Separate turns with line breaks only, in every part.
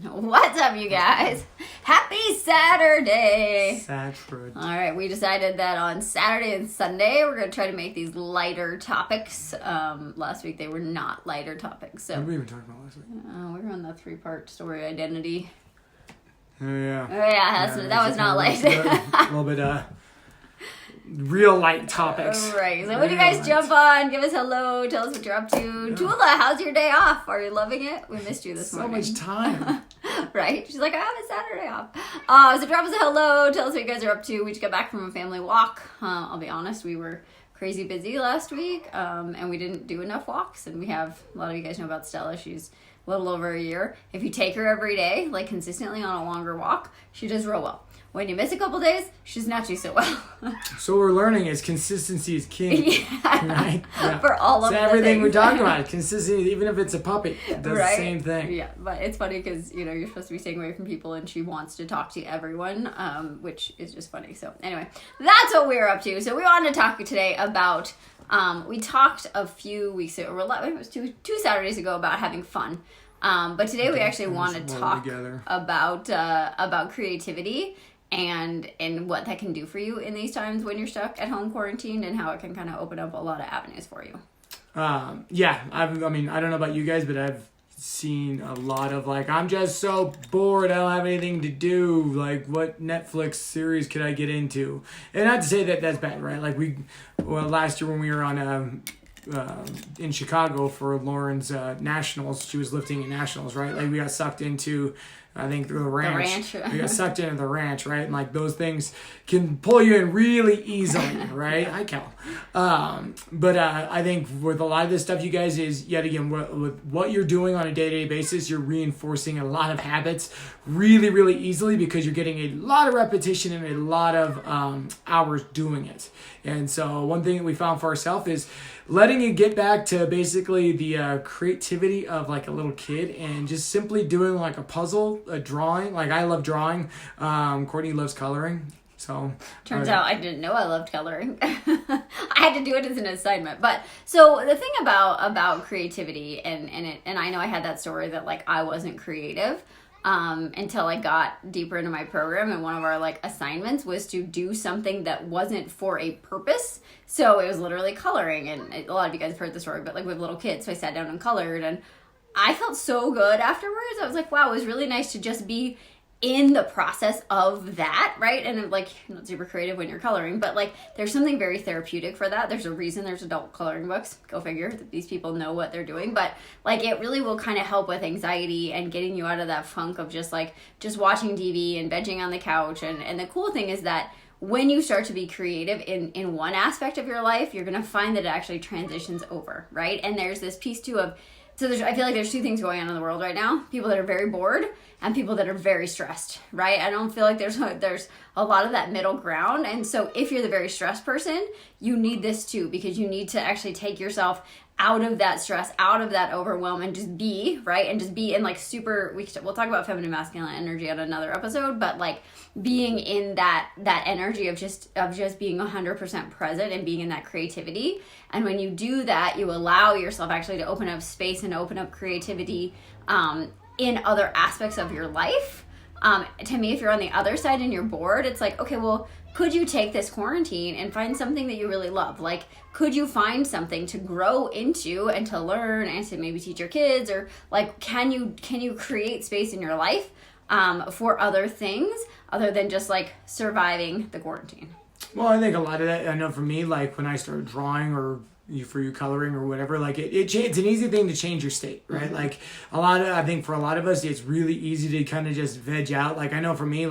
What's up, you guys? Happy Saturday!
Saturday.
All right, we decided that on Saturday and Sunday we're going to try to make these lighter topics. Last week they were not lighter topics. So
What were we even talking about last week?
we were on the 3-part story identity.
Oh, yeah.
Oh, yeah, that was not light.
A little bit, real light topics.
Right, so when you guys jump on, give us hello, tell us what you're up to. Yeah. Tula, how's your day off? Are you loving it? We missed you this morning.
So much time.
Right? She's like, I have a Saturday off. So drop us a hello, tell us what you guys are up to. We just got back from a family walk. I'll be honest, we were crazy busy last week, and we didn't do enough walks. And we have, a lot of you guys know about Stella, she's a little over a year. If you take her every day, like consistently on a longer walk, she does real well. When you miss a couple days, she's not doing so well.
So what we're learning is consistency is king.
Yeah.
Right? Yeah.
For all of the
everything
things.
we talk about. Consistency, even if it's a puppy, it does
Right?
the same thing.
Yeah, but it's funny because, you're supposed to be staying away from people and she wants to talk to everyone, which is just funny. So anyway, that's what we're up to. So we wanted to talk today about, we talked a few weeks ago, it was two Saturdays ago, about having fun. But today we actually want to talk about creativity and what that can do for you in these times when you're stuck at home quarantined, and how it can kind of open up a lot of avenues for you.
Yeah, I don't know about you guys, but I've seen a lot of I'm just so bored, I don't have anything to do, what Netflix series could I get into? And not to say that that's bad, right? Last year when we were on in Chicago for Lauren's nationals, she was lifting at nationals, right? We got sucked into, I think, the ranch. We got sucked into the ranch, right? And those things can pull you in really easily, right? Hi, Cal. But I think with a lot of this stuff, you guys, is yet again, with what you're doing on a day-to-day basis, you're reinforcing a lot of habits really, really easily because you're getting a lot of repetition and a lot of hours doing it. And so one thing that we found for ourselves is letting it get back to basically the creativity of a little kid, and just simply doing a puzzle, a drawing. I love drawing. Courtney loves coloring. So
turns out I didn't know I loved coloring. I had to do it as an assignment. But so the thing about creativity, and I know I had that story that I wasn't creative until I got deeper into my program, and one of our assignments was to do something that wasn't for a purpose. So it was literally coloring, and a lot of you guys have heard the story, but with little kids. So I sat down and colored, and I felt so good afterwards. I was like, wow, it was really nice to just be in the process of that, right? And not super creative when you're coloring, but there's something very therapeutic for that. There's a reason there's adult coloring books. Go figure, that these people know what they're doing. But it really will kind of help with anxiety and getting you out of that funk of just watching TV and vegging on the couch. And the cool thing is that when you start to be creative in one aspect of your life, you're gonna find that it actually transitions over, right? And there's this piece too of, I feel like there's two things going on in the world right now. People that are very bored and people that are very stressed, right? I don't feel like there's a lot of that middle ground. And so if you're the very stressed person, you need this too, because you need to actually take yourself out of that stress, out of that overwhelm, and just be, right? And just be in super, we'll talk about feminine masculine energy on another episode, but being in that energy of just being 100% present and being in that creativity. And when you do that, you allow yourself actually to open up space and open up creativity in other aspects of your life. To me, if you're on the other side and you're bored, it's okay, well, could you take this quarantine and find something that you really love? Could you find something to grow into and to learn and to maybe teach your kids? Or can you create space in your life for other things other than just surviving the quarantine?
Well, I think a lot of that, I know for me, when I started drawing or for you coloring or whatever, it's an easy thing to change your state, right? Mm-hmm. I think for a lot of us, it's really easy to kind of just veg out. I know for me,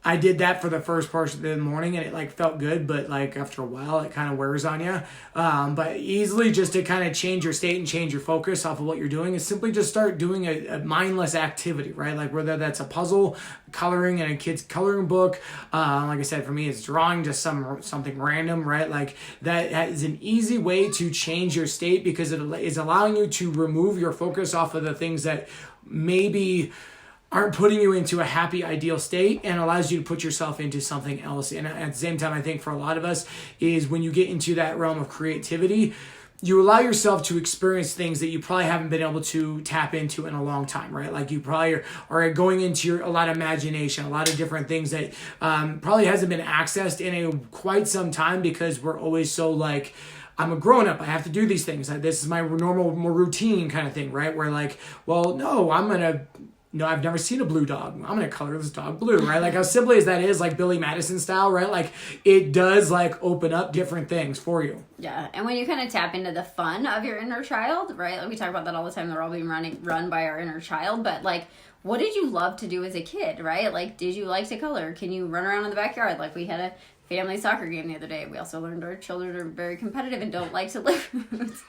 I did that for the first part of the morning, and it felt good, but after a while it kind of wears on you. But easily, just to kind of change your state and change your focus off of what you're doing, is simply just start doing a mindless activity, right? Whether that's a puzzle, coloring in a kid's coloring book, like I said, for me it's drawing, just something random, right? That is an easy way to change your state, because it is allowing you to remove your focus off of the things that maybe aren't putting you into a happy, ideal state, and allows you to put yourself into something else. And at the same time, I think for a lot of us is when you get into that realm of creativity, you allow yourself to experience things that you probably haven't been able to tap into in a long time, right? Like you probably are going into a lot of imagination, a lot of different things that probably hasn't been accessed in quite some time, because we're always so like, I'm a grown up, I have to do these things. This is my normal, more routine kind of thing, right? Where like, well, no, I've never seen a blue dog. I'm going to color this dog blue, right? Like, how simply as that is, like Billy Madison style, right? Like, it does, like, open up different things for you.
Yeah, and when you kind of tap into the fun of your inner child, right? Like, we talk about that all the time. They're all being run by our inner child. But, like, what did you love to do as a kid, right? Like, did you like to color? Can you run around in the backyard? Like, we had a family soccer game the other day. We also learned our children are very competitive and don't like to lose.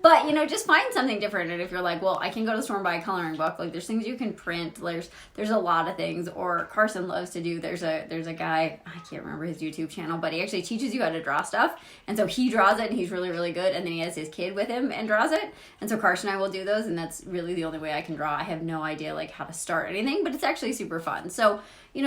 But, just find something different. And if you're like, well, I can go to the store and buy a coloring book. Like, there's things you can print. There's a lot of things. Or Carson loves to do. There's a guy, I can't remember his YouTube channel, but he actually teaches you how to draw stuff. And so he draws it and he's really, really good. And then he has his kid with him and draws it. And so Carson and I will do those. And that's really the only way I can draw. I have no idea like how to start anything, but it's actually super fun. So,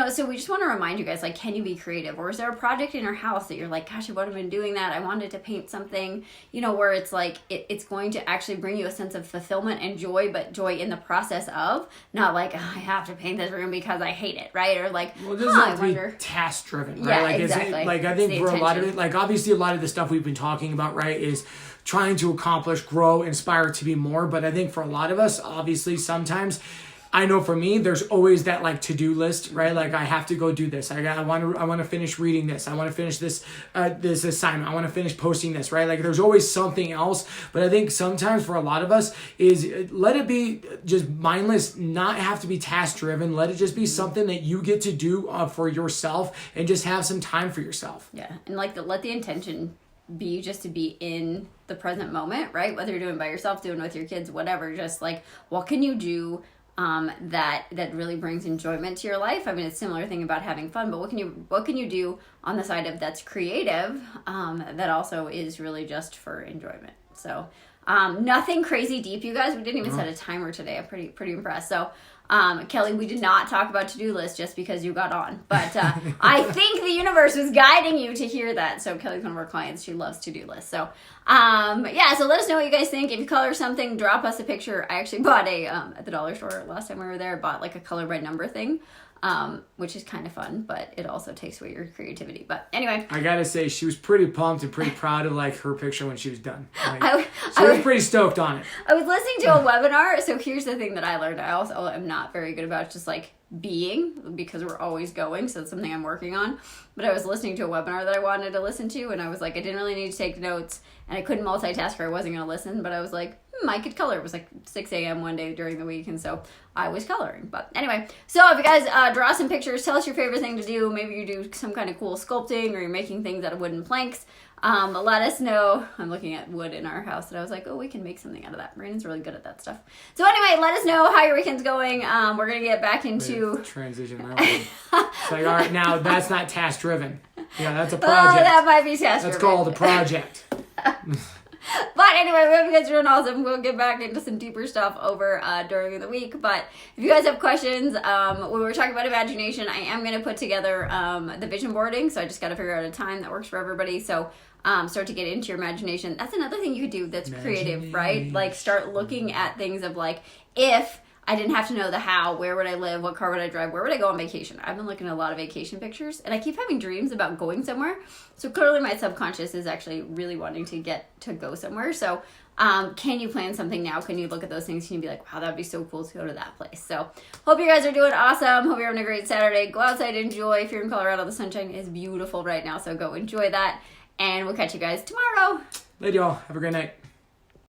so we just want to remind you guys, like, can you be creative? Or is there a project in your house that you're like, gosh, I would have been doing that. I wanted to paint something, where it's like, it's going to actually bring you a sense of fulfillment and joy, but joy in the process of, not like, oh, I have to paint this room because I hate it, right? Or like,
well, it doesn't have to be task driven, right?
Yeah,
like,
exactly.
Like, I think for a lot of it, like, obviously a lot of the stuff we've been talking about, right, is trying to accomplish, grow, inspire to be more. But I think for a lot of us, obviously, sometimes, I know for me, there's always that like to-do list, right? Like, I have to go do this. I want to finish reading this. I want to finish this this assignment. I want to finish posting this, right? Like, there's always something else. But I think sometimes for a lot of us is let it be just mindless, not have to be task driven. Let it just be something that you get to do for yourself and just have some time for yourself.
Yeah, and like let the intention be just to be in the present moment, right? Whether you're doing it by yourself, doing it with your kids, whatever. Just like, what can you do that really brings enjoyment to your life? I mean, it's a similar thing about having fun, but what can you do on the side of that's creative that also is really just for enjoyment? So nothing crazy deep, you guys. We didn't even set a timer today. I'm pretty impressed. So Kelly, we did not talk about to-do lists just because you got on, but I think the universe was guiding you to hear that. So Kelly's one of our clients. She loves to-do lists. So so let us know what you guys think. If you color something, drop us a picture. I actually bought at the dollar store last time we were there, bought like a color by number thing, which is kind of fun, but it also takes away your creativity. But anyway,
I gotta say, she was pretty pumped and pretty proud of like her picture when she was done. Like, she was pretty stoked on it.
I was listening to a webinar. So here's the thing that I learned. I also am not very good about just like being, because we're always going. So it's something I'm working on. But I was listening to a webinar that I wanted to listen to, and I was like, I didn't really need to take notes, and I couldn't multitask, or I wasn't going to listen. But I was like, I could color. It was like 6 a.m. one day during the week, and so I was coloring. But anyway, so if you guys draw some pictures, tell us your favorite thing to do. Maybe you do some kind of cool sculpting, or you're making things out of wooden planks. Let us know. I'm looking at wood in our house, and I was like, oh, we can make something out of that. Brandon's really good at that stuff. So anyway, let us know how your weekend's going. We're going to get back into...
Transition. It's like, all right, now that's not task driven. Yeah, that's a project.
Oh, that might be task driven.
That's called a project.
But anyway, we hope you guys are doing awesome. We'll get back into some deeper stuff over during the week. But if you guys have questions, when we were talking about imagination, I am going to put together the vision boarding. So I just got to figure out a time that works for everybody. So start to get into your imagination. That's another thing you could do that's creative, right? Like, start looking at things of like, if I didn't have to know the how, where would I live, what car would I drive, where would I go on vacation? I've been looking at a lot of vacation pictures, and I keep having dreams about going somewhere. So clearly my subconscious is actually really wanting to get to go somewhere. So can you plan something now? Can you look at those things? Can you be like, wow, that would be so cool to go to that place? So hope you guys are doing awesome. Hope you're having a great Saturday. Go outside, enjoy. If you're in Colorado, the sunshine is beautiful right now, so go enjoy that. And we'll catch you guys tomorrow.
Later, y'all. Have a great night.